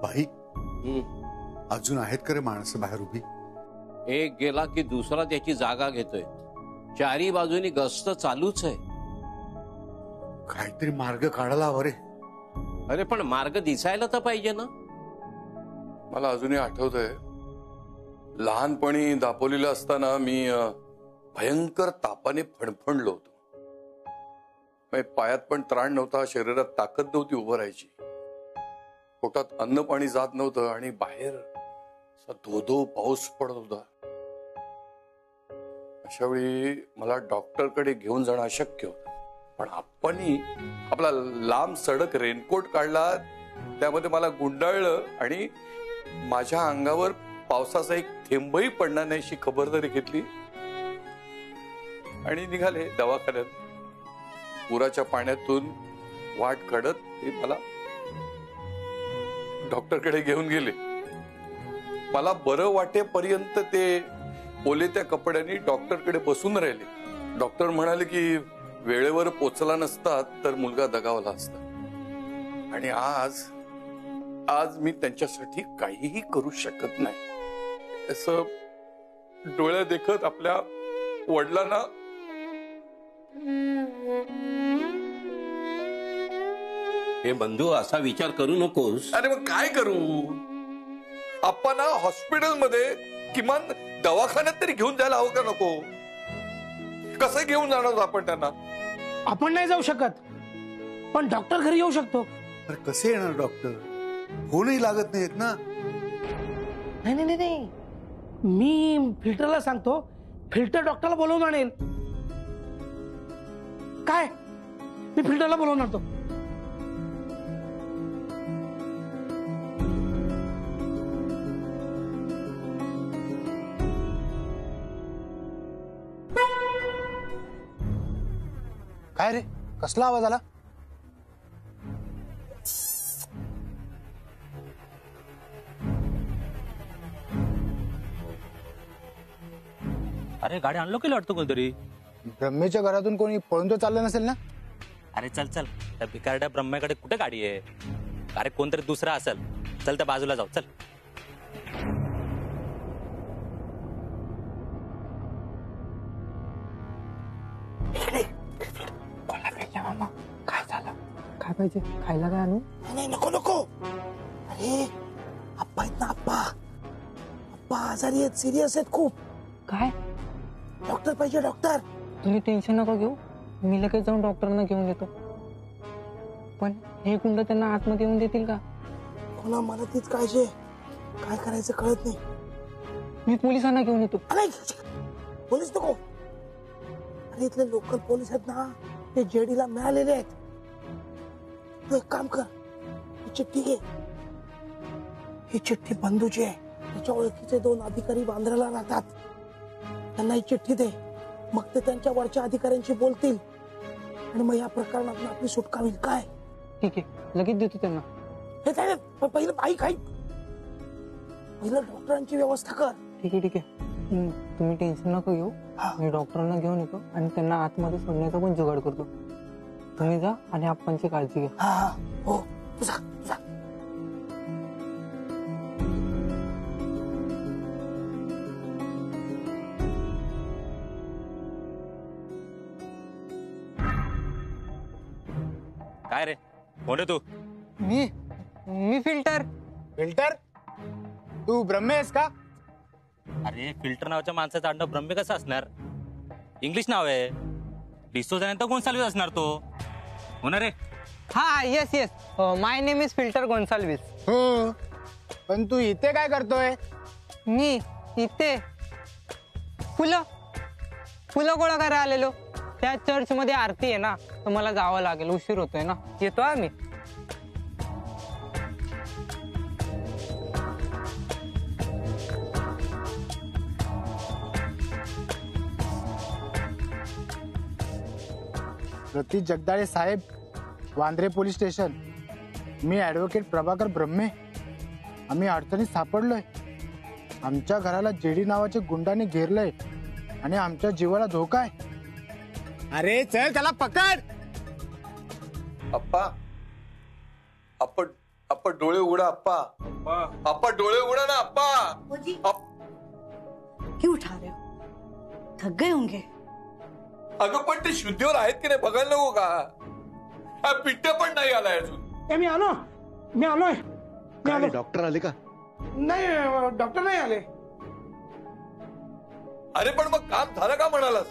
भाई अजून आहेत का रे माणसं बाहेर उभी? एक गेला की दुसरा त्याची जागा घेतोय. चारी बाजूनी गस्त चालूच आहे. काहीतरी मार्ग काढायला हवा रे. अरे पण मार्ग दिसायला तर पाहिजे ना. मला अजूनही आठवतंय, लहानपणी दापोलीला असताना मी भयंकर तापाने फणफणलो होतो. पायात पण त्राण नव्हता, शरीरात ताकद नव्हती उभं राहायची, पोटात अन्न पाणी जात नव्हतं आणि बाहेर धो पाऊस पडत होता. अशा वेळी मला डॉक्टरकडे घेऊन जाणं अशक्य होतं. पण आप्पांनी आपला लांब सडक रेनकोट काढला, त्यामध्ये मला गुंडाळलं आणि माझ्या अंगावर पावसाचा एक थेंबही पडणार नाही अशी खबरदारी घेतली आणि निघाले दवाखान्यात. पुराच्या पाण्यातून वाट काढत ते मला डॉक्टरकडे घेऊन गेले. मला बरं वाटेपर्यंत ते ओले त्या कपड्यांनी डॉक्टरकडे बसून राहिले. डॉक्टर म्हणाले की वेळेवर पोचला नसता तर मुलगा दगावला असता. आणि आज मी त्यांच्यासाठी काहीही करू शकत नाही. असं डोळ्या देखत आपल्या वडिलांना हे बंधू असा विचार करू नकोस. अरे मग काय करू? आप्पांना हॉस्पिटलमध्ये किमान दवाखान्यात तरी घेऊन जायला हवं का नको? कसं घेऊन जाणार आपण त्यांना? आपण नाही जाऊ शकत, पण डॉक्टर घरी येऊ शकतो. अरे कसे येणार डॉक्टर? फोनही लागत नाहीत ना. नाही नाही नाही, मी फिल्टरला सांगतो, फिल्टर डॉक्टरला बोलवून आणेल. काय? मी फिल्टरला बोलवून आणतो. काय रे, कसला आवाज आला? अरे गाडी आणलो की वाटतो कोणतरी. ब्रह्मेच्या घरातून कोणी पळून तर चाललं नसेल ना? अरे चल चल, त्या भिकारड्या ब्रह्मेकडे कुठे गाडी आहे? अरे कोणतरी दुसरा असेल. चल त्या बाजूला जाऊ. चल. काय झालं? काय पाहिजे? खायला काय आणू? नाही नको नको. अरे आप्पा आहेत ना, आप्पा आजारी आहेत, सिरियस आहेत खूप. काय? डॉक्टर पाहिजे, डॉक्टर. तुम्ही टेन्शन नका घेऊ, मी लगेच जाऊन डॉक्टरांना घेऊन येतो. पण हे गुंड त्यांना आतमध्ये येऊन देतील का? कोणा मला तीच काळजी, काय करायचं कळत नाही. मी पोलिसांना घेऊन येतो. पोलीस नको. अरे इथले लोकल पोलीस आहेत ना, ते जेडीला मिळालेले आहेत. तू एक काम कर, ही चिठ्ठी घे. ही चिठ्ठी बंधूची आहे. त्याच्या ओळखीचे 2 अधिकारी बांद्राला राहतात. त्यांना ही चिठ्ठी दे. मग ते त्यांच्या वरच्या अधिकाऱ्यांशी बोलतील आणि मग या प्रकरणात आपली सुटका होईल. काय? ठीक आहे, लगेच देतो त्यांना. हे पहिलं ऐक पहिलं डॉक्टरांची व्यवस्था कर. ठीक आहे ठीक आहे, तुम्ही टेन्शन नका घेऊ. मी डॉक्टरांना घेऊन येतो आणि त्यांना आतमध्ये सोडण्याचा पण जुगाड करतो. तुम्ही जा आणि आप्पांची काळजी घ्या. हा हो, जा जा. काय रे, कोण आहे तू? मी फिल्टर. फिल्टर? तू ब्रह्मे आहेस का? अरे फिल्टर नावाच्या माणसाचं आडनाव ब्रह्मे कसं असणार? इंग्लिश नाव आहे. डिसोजानंतर गोन्साल्विस असणार तो. हो ना रे? हा yes yes, my name is filter Gonsalves. हो, पण तू इथे काय करतोय? मी इथे फुलं गोळा करायला आलेलो. त्या चर्च मध्ये आरती आहे ना, तर मला जावं लागेल, उशीर होतोय ना. येतो आम्ही. प्रतीक जगदाळे साहेब, वांद्रे पोलीस स्टेशन. मी ॲडव्होकेट प्रभाकर ब्रह्मे. आम्ही अडचणीत सापडलोय. आमच्या घराला जेडी नावाचे गुंडाने घेरलंय आणि आमच्या जीवाला धोका आहे. अरे चल, त्याला पकड. आप्पा, आप्पा डोळे उघडा आप्पा. आप्पा डोळे उघडा ना आप्पा. क्यों उठा रहे हो? थक गए होंगे. अगं पण ते शुद्धीवर आहेत की नाही बघायला नको का? हा पिट्ट्या पण नाही आलाय अजून. मी आलोय. डॉक्टर आले का? नाही डॉक्टर नाही आले. अरे पण मग काम झालं का म्हणालास?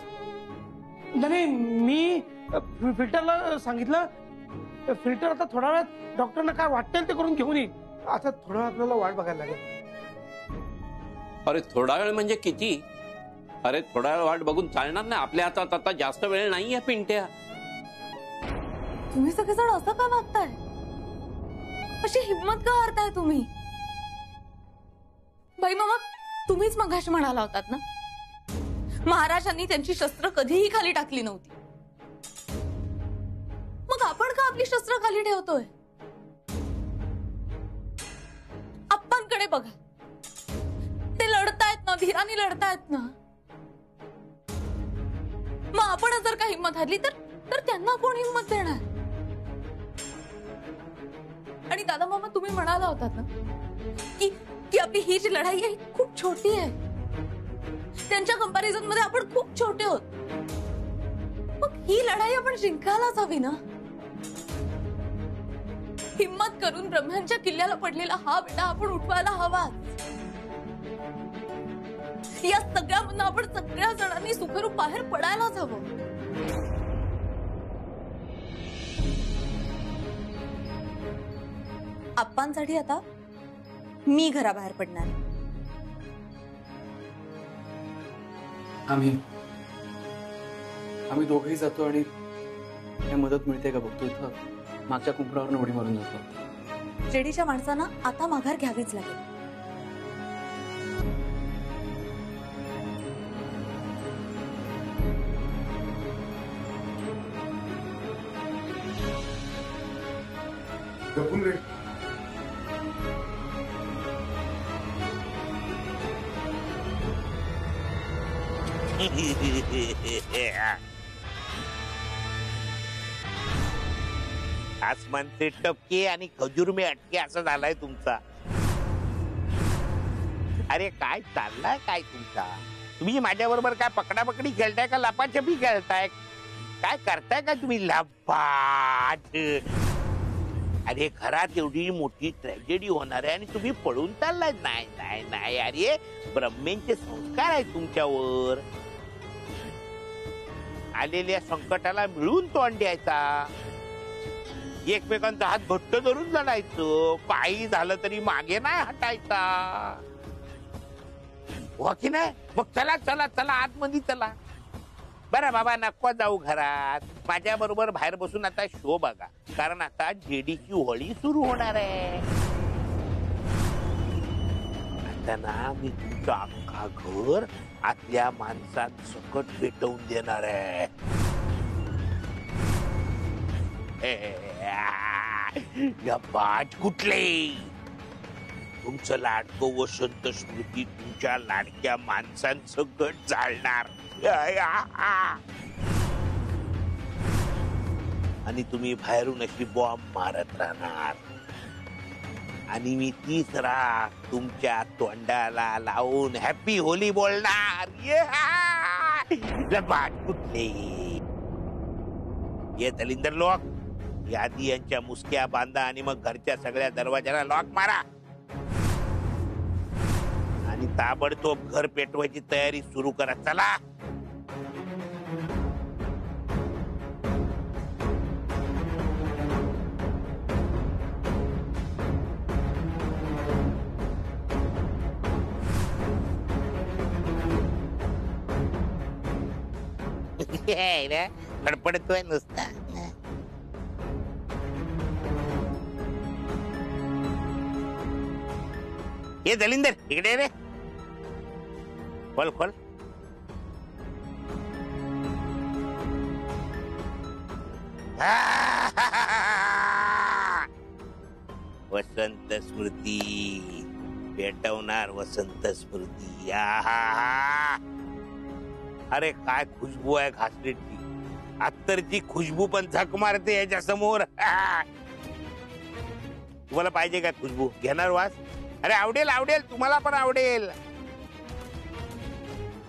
नाही मी फिल्टरला सांगितलं. फिल्टर आता थोडा वेळात डॉक्टरना काय वाटेल ते करून घेऊन येईल. आता थोडा वेळ आपल्याला वाट बघायला लागेल. अरे थोडा वेळ म्हणजे किती? अरे थोडा वेळ वाट बघून चालणार नाही. आपल्या हातात आता जास्त वेळ नाहीये पिंट्या. तुम्ही सगळेजण असं का वागताय? अशी हिम्मत का करताय तुम्ही? बाई मामा तुम्हीच मगाशी म्हणाला होतात ना महाराजांनी त्यांची शस्त्र कधीही खाली टाकली नव्हती. मग आपण का आपली शस्त्र खाली ठेवतोय? आप्पांकडे बघा. ते लढतायत ना, धीराने लढतायत ना. मग आपण जर का हिंमत हरली तर त्यांना कोण हिंमत देणार? आणि दादा मामा तुम्ही म्हणाला होतात ना की आपली ही जी लढाई आहे खूप छोटी आहे. त्यांच्या कंपॅरिझन मध्ये आपण खूप छोटे आहोत. मग ही लढाई आपण जिंकायलाच हवी ना. हिम्मत करून ब्रह्मांच्या किल्ल्याला पडलेला हा बेटा आपण उठवायला हवा. या सगळ्यामधून आपण सगळ्या जणांनी सुखरूप बाहेर पडायलाच हवं. आप्पांसाठी आता मी घराबाहेर पडणार. आम्ही दोघेही जातो आणि काय मदत मिळते का बघतो. इथं मागच्या कुंपणावर उडी मारून जातो. जेडीच्या माणसांना आता माघार घ्यावीच लागेल. जपून रे. आसमान से टपके आणि खजूर में अटके असं झालाय तुमचा. अरे काय चाललाय काय तुमचा? तुम्ही माझ्या बरोबर काय पकडापकडी खेळताय का लपाछपी खेळताय? काय करताय का तुम्ही? लपाट. अरे घरात एवढी मोठी ट्रॅजेडी होणार आहे आणि तुम्ही पळून चाललाय. नाही नाही नाही. अरे ब्रह्मेंचे संस्कार आहेत तुमच्यावर. आलेल्या संकटाला मिळून तोंड द्यायचा. एकमेकांचा हात घट्ट धरून लढायचं. काही झालं तरी मागे नाही हटायचा. हो की नाही? मग चला चला चला आतमध्ये चला. बरं बाबा नको जाऊ घरात. माझ्या बरोबर बाहेर बसून आता शो बघा. कारण आता जेडीची होळी सुरू होणार आहे. आता ना मी तुमचं अख्खा घर आतल्या माणसात सकट पेटवून देणार आहे. या बाट कुठले? तुमचं लाडकं वसंत स्मृती तुमच्या लाडक्या माणसांचं गट जाळणार. आणि तुम्ही बाहेरून अशी बॉम्ब मारत राहणार. आणि मी तीच राग तुमच्या तोंडाला लावून हॅपी होली बोलणार. बाट कुठले? ये दलिंदर लोक यादी यांच्या मुसक्या बांधा आणि मग घरच्या सगळ्या दरवाजाला लॉक मारा. आणि ताबडतोब घर पेटवायची तयारी सुरू करा. चला. फडफडतोय नुसता. ये दलिंदर इकडे रे. खोल खोल. वसंत स्मृती पेटवणार. वसंत स्मृती. अरे काय खुशबू आहे घासलेटची. अत्तरची खुशबू पण झक मारते याच्या समोर. तुम्हाला पाहिजे काय खुशबू? घेणार वास? अरे आवडेल आवडेल, तुम्हाला पण आवडेल.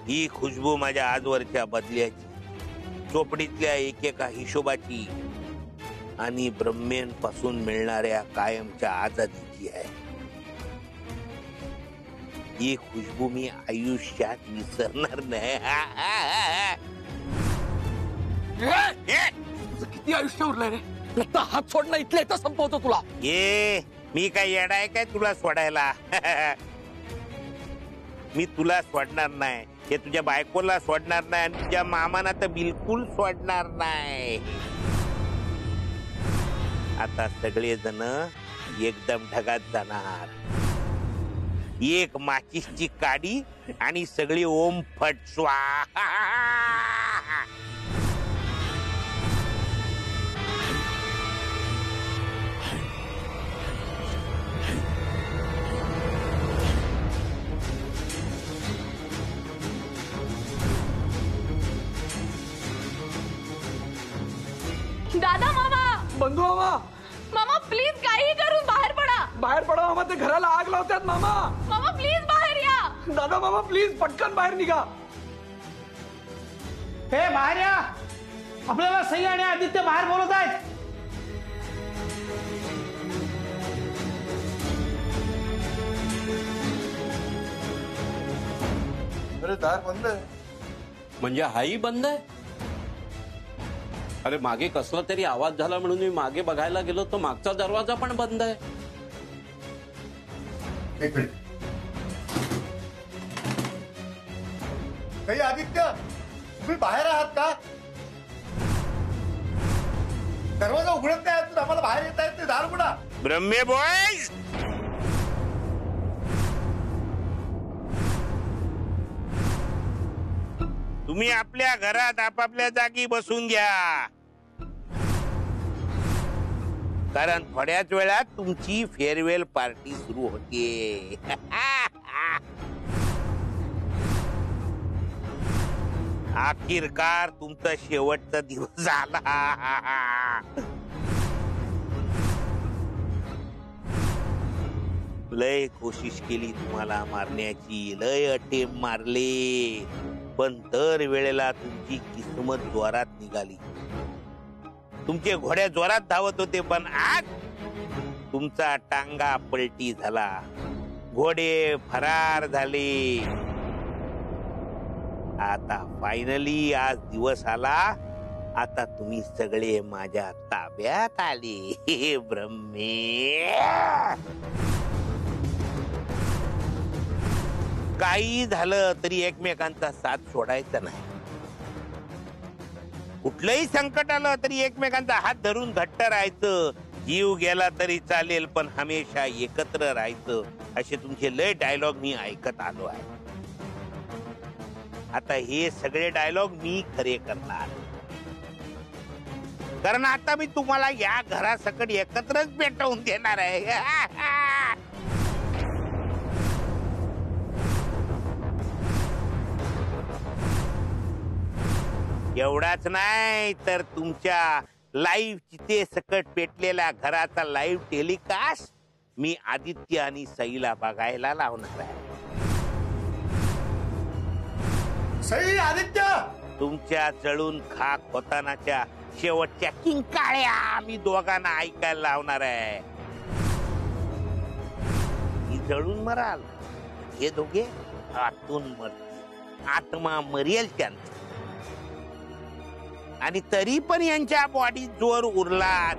ही खुशबू माझ्या आजवरच्या बदल्याची, चोपडीतल्या एकेका हिशोबाची आणि ब्रह्मेंपासून मिळणाऱ्या कायमच्या आजादीची आहे. ही खुशबू मी आयुष्यात विसरणार नाही. किती आयुष्य उरलंय रे? लत्ता हात सोडणं इथल्या इथं संपवतो तुला. ये मी काय येडा आहे काय तुला सोडायला? मी तुला सोडणार नाही, हे तुझ्या बायकोला सोडणार नाही आणि तुझ्या मामाना तर बिलकुल सोडणार नाही. आता सगळे जण एकदम ढगात जाणार. एक माचीसची काडी आणि सगळी ओम फट स्वाहा. दादा मामा, बंधू मामा, मामा प्लीज काही करून बाहेर पडा. बाहेर पडा मामा, ते घराला आग लावतात मामा. मामा प्लीज बाहेर या. दादा मामा प्लीज पटकन बाहेर निघा. हे बाहेर या, आपल्याला सई आणि आदित्य बाहेर बोलत आहेत. अरे दार बंद आहे. म्हणजे हाही बंद आहे? अरे मागे कसला तरी आवाज झाला म्हणून मी मागे बघायला गेलो तर मागचा दरवाजा पण बंद आहे. एक मिनिट. काही आदित्य, तुम्ही बाहेर आहात का? दरवाजा उघडत नाही, तर आम्हाला बाहेर येता येत नाही. दार उघडा. ब्रह्मे बॉयज, तुम्ही आपल्या घरात आपापल्या जागी बसून घ्या, कारण थोड्याच वेळात तुमची फेअरवेल पार्टी सुरू होते. अखेरकार तुमचा शेवटचा दिवस झाला. लय कोशिश केली तुम्हाला मारण्याची, लय अटेम मारले, पण दर वेळेला तुमची किस्मत जोरात निघाली. तुमचे घोड्या जोरात धावत होते, पण आज तुमचा टांगा पलटी झाला, घोडे फरार झाले. आता फायनली आज दिवस आला, आता तुम्ही सगळे माझ्या ताब्यात आले. ब्रह्मे, काही झालं तरी एकमेकांचा साथ सोडायचा नाही. कुठलंही संकट आलं तरी एकमेकांचा हात धरून घट्ट राहायचं. जीव गेला तरी चालेल, पण हमेशा एकत्र राहायचं. असे तुमचे लय डायलॉग मी ऐकत आलो आहे. आता हे सगळे डायलॉग मी खरे करणार, कारण आता मी तुम्हाला या घरासकट एकत्रच पेटवून देणार आहे. एवढाच नाही तर तुमच्या लाईव्ह चिते सकट पेटलेल्या घराचा लाईव्ह टेलिकास्ट मी आदित्य आणि सईला बघायला लावणार आहे. सई, आदित्य, तुमच्या जळून खाक होतानाच्या शेवटच्या किंकाळ्या मी दोघांना ऐकायला लावणार आहे. ही जळून मराल, हे दोघे आतून मरतील. आत्मा मरेल त्यांचा, आणि तरी पण यांच्या बॉडीत जोर उरला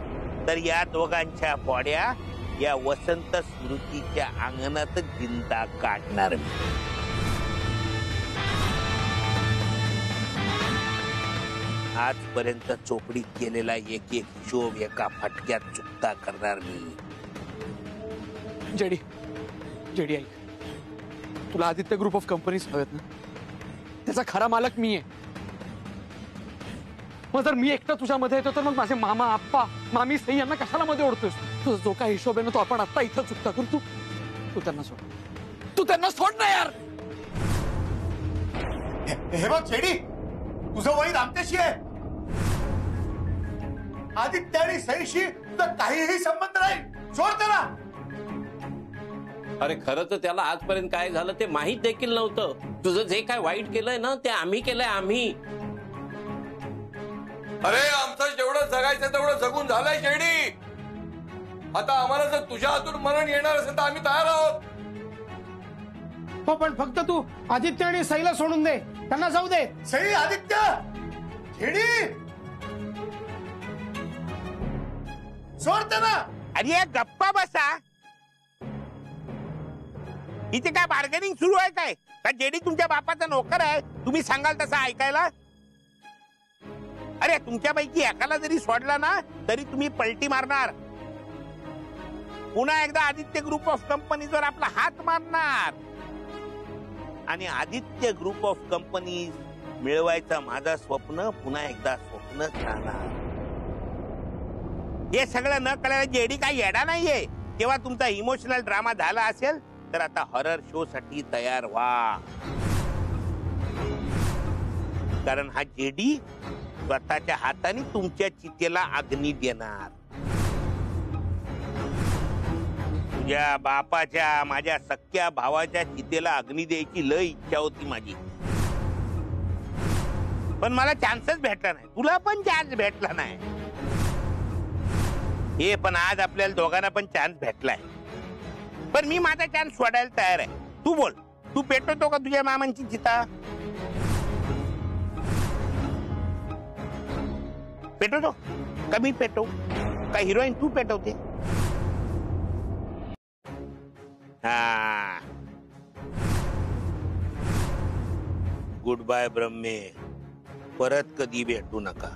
तर या दोघांच्या बॉड्या या वसंत स्मृतीच्या अंगणात जिंदा काढणार. आजपर्यंत चोपडीत केलेला एक एक हिशोब एका फटक्यात चुकता करणार मी. जेडी, जेडी ऐक, तुला आदित्य ग्रुप ऑफ कंपनीज हवेत ना? त्याचा खरा मालक मी आहे. मग जर मी एकटा तुझ्यामध्ये येतो तर मग माझे मामा, आप्पा, मामी, सई यांना कशाला मध्ये ओढतोस? तुझा जो काय हिशोब आहे ना, तो आपण आता इथं चुकता करू. तू त्यांना सोड, तू त्यांना सोड ना यार. हे बघ जेडी, तुझं वय आमच्याशी आहे. आदित्य आणि सईशी तुझा काहीही संबंध नाही. सोड त्याला. अरे खरं तर त्याला आजपर्यंत काय झालं ते माहित देखील नव्हतं. तुझं जे काय वाईट केलंय ना ते आम्ही केलंय, आम्ही. अरे आमचं जेवढं जगायचं तेवढं जगून झालंय शेडी. आता आम्हाला जर तुझ्या हातून मरण येणार असेल तर आम्ही तयार आहोत. हो पण फक्त तू आदित्य आणि सईला सोडून दे, त्यांना जाऊ दे. सई, आदित्य, खेडी, सोड त्यांना. अरे गप्पा बसा. इथे काय बार्गेनिंग सुरू आहे काय? का जेडी तुमच्या बापाचा नोकर आहे, तुम्ही सांगाल तसं ऐकायला? अरे तुमच्यापैकी एकाला जरी सोडला ना तरी तुम्ही पलटी मारणार. पुन्हा एकदा आदित्य ग्रुप ऑफ कंपनीजवर आपला हात मारणार. आणि आदित्य ग्रुप ऑफ कंपनीज मिळवायचं माझं स्वप्न पुन्हा एकदा स्वप्नच राहणार. हे सगळं न कळायला जेडी काही येडा नाहीये. तेव्हा तुमचा इमोशनल ड्रामा झाला असेल तर आता हॉरर शो साठी तयार व्हा. कारण हा जेडी स्वतःच्या हाताने तुमच्या चितेला अग्नी देणार. तुझ्या बापाच्या, माझ्या सख्या भावाच्या चितेला अग्नी द्यायची लय इच्छा होती माझी, पण मला चान्सच भेटला नाही. तुला पण चान्स भेटला नाही. हे पण आज आपल्याला दोघांना पण चान्स भेटलाय. पण मी माझा चान्स सोडायला तयार आहे. तू बोल, तू पेटवतो का तुझ्या मामांची चिता? पेटवतो का मी पेटव? का हिरोईन तू पेटवते? हा, गुड बाय ब्रह्मे. परत कधी भेटू नका.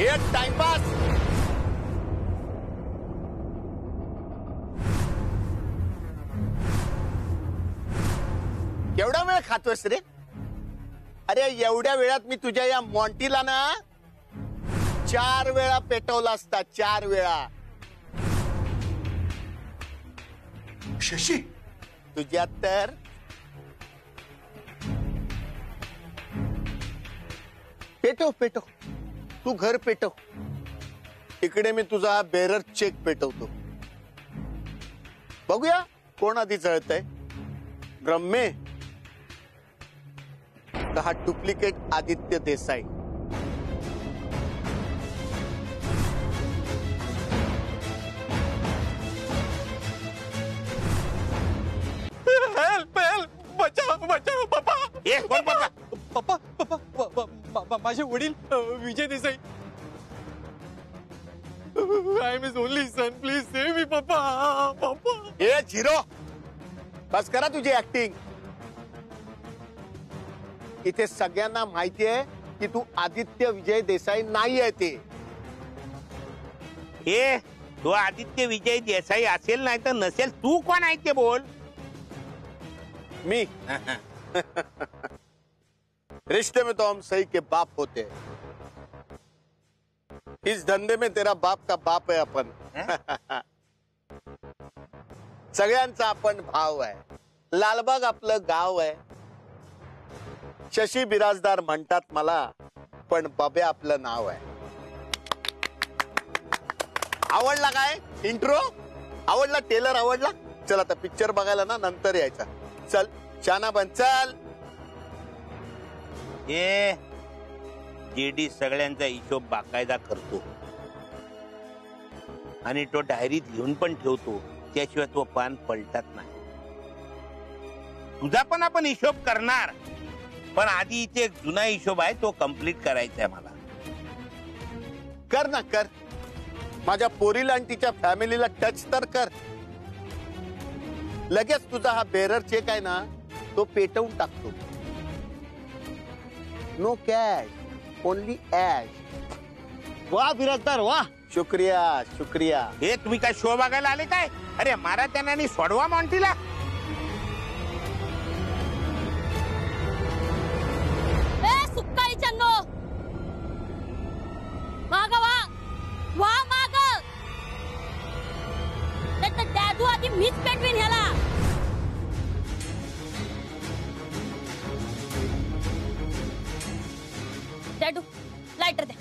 एक टाइमपास. एवढा वेळ खातोस रे? अरे एवढ्या वेळात मी तुझ्या या मॉन्टीला ना 4 वेळा पेटवला असता. 4 वेळा. शशी, तुझ्यात तर पेटव पेटव. तू घर पेटव. इकडे मी तुझा बेरर चेक पेटवतो. बघूया कोण आधी जळतंय, ब्रह्मे का हा duplicate Aditya Desai. Help help, बचाव बचाव. पप्पा, ए कोण पप्पा? पप्पा पप्पा, माझे वडील Vijay Desai. I am his only son, please save me. पप्पा पप्पा. ए झिरो, बस करा तुझी ऍक्टिंग. इथे सगळ्यांना माहिती आहे की तू आदित्य विजय देसाई नाही आहे. ते हे तो आदित्य विजय देसाई असेल नाही तर नसेल, तू कोण आहे ते बोल. मी रिश्ते में तो हम सही के बाप होते हैं. इस धंधे में तेरा बाप का बाप है अपन. सगळ्यांचा आपण भाव आहे. लालबाग आपलं गाव आहे. शशी बिराजदार म्हणतात मला, पण बब्या आपलं नाव आहे. आवडला काय इंट्रो? आवडला? टेलर आवडला? चल आता पिक्चर बघायला ना नंतर यायचा. चल शाना बन, चल. हे जेडी सगळ्यांचा हिशोब बाकायदा करतो आणि तो डायरीत लिहून पण ठेवतो. त्याशिवाय तो पान पलटत नाही. तुझा पण आपण हिशोब करणार, पण आधी इथे एक जुना हिशोब आहे तो कम्प्लीट करायचा आहे मला. कर ना कर. माझ्या पोरीला आणि तिच्या फॅमिलीला टच तर कर. लगेच तुझा हा बेरर चेक आहे ना तो पेटवून टाकतो. No cash, only ash. वाह बिराजदार वाह. शुक्रिया शुक्रिया. हे तुम्ही काय शो बघायला आले काय? अरे मारा त्यांना आणि सोडवा मॉन्टीला. सुक्काळी चन्नो, माग वा वा माग. डॅडू आधी मीच पेटवीन ह्याला. लायटर द्या.